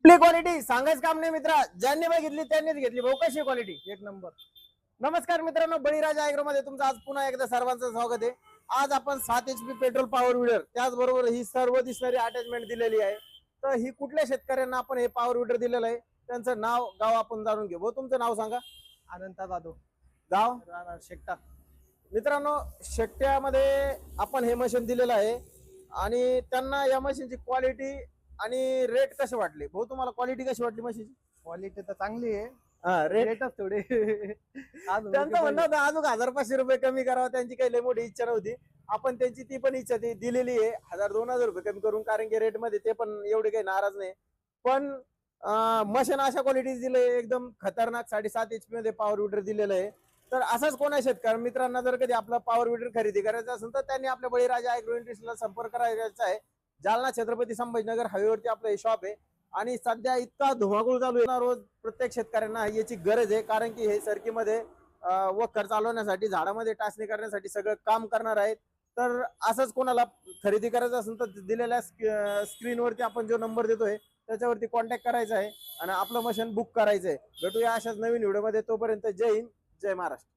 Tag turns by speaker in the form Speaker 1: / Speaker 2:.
Speaker 1: आपली क्वालिटी सांगायचं काम नाही मित्रा, ज्यांनी बघितली त्यांनीच घेतली भाऊ. कशी क्वालिटी
Speaker 2: एक नंबर.
Speaker 1: नमस्कार मित्रांनो, बळीराजा ऍग्रो मध्ये तुमचं आज पुन्हा एकदा सर्वांचं स्वागत आहे. आज आपण 7 HP पेट्रोल पॉवर विडर त्याचबरोबर ही सर्व दिसणारी अटॅचमेंट दिलेली आहे. तर ही कुठल्या शेतकऱ्यांना आपण हे पॉवर विडर दिलेलं आहे, त्यांचं नाव गाव आपण जाणून घेऊ. भाऊ तुमचं नाव सांगा.
Speaker 2: अनंता जाधव,
Speaker 1: गाव
Speaker 2: राहणार शेकटा.
Speaker 1: मित्रांनो, शेट्ट्यामध्ये आपण हे मशीन दिलेलं आहे आणि त्यांना या मशीनची क्वालिटी आणि रेट कसे वाटले भाऊ? तुम्हाला क्वालिटी कशी वाटली मशीनची?
Speaker 2: क्वालिटी तर चांगली आहे,
Speaker 1: रेट
Speaker 2: रेटच थोडे
Speaker 1: त्यांचं म्हणणं होतं अजून 1000-500 रुपये कमी करावं. त्यांची काही लई मोठी इच्छा नव्हती. आपण त्यांची ती पण इच्छा ती दिलेली आहे 1000-2000 रुपये कमी करून, कारण की रेट मध्ये ते पण एवढे काही नाराज नाही. पण मशीन अशा क्वालिटी दिले, एकदम खतरनाक 7.5 HP मध्ये पॉवर विडर दिलेलं आहे. तर असाच कोणा शेतकरी मित्रांना जर कधी आपला पॉवर विडर खरेदी करायचा असेल तर त्यांनी आपल्या बळीराजा ऍग्रो इंडस्ट्रीला संपर्क करायचा आहे. जालना छत्रपती संभाजीनगर हायवेवरती आपलं हे शॉप आहे आणि सध्या इतका धुमाकूळ चालू आहे ना, रोज प्रत्येक शेतकऱ्यांना याची गरज आहे. कारण की हे सरकीमध्ये वखर चालवण्यासाठी, झाडामध्ये टाचणी करण्यासाठी सगळं काम करणार आहेत. तर असंच कोणाला खरेदी करायचं असेल तर दिलेल्या स्क्रीनवरती आपण जो नंबर देतोय त्याच्यावरती कॉन्टॅक्ट करायचा आहे आणि आपलं मशीन बुक करायचं आहे. भेटूया अशाच नवीन व्हिडिओमध्ये. तोपर्यंत जय हिंद, जय महाराष्ट्र.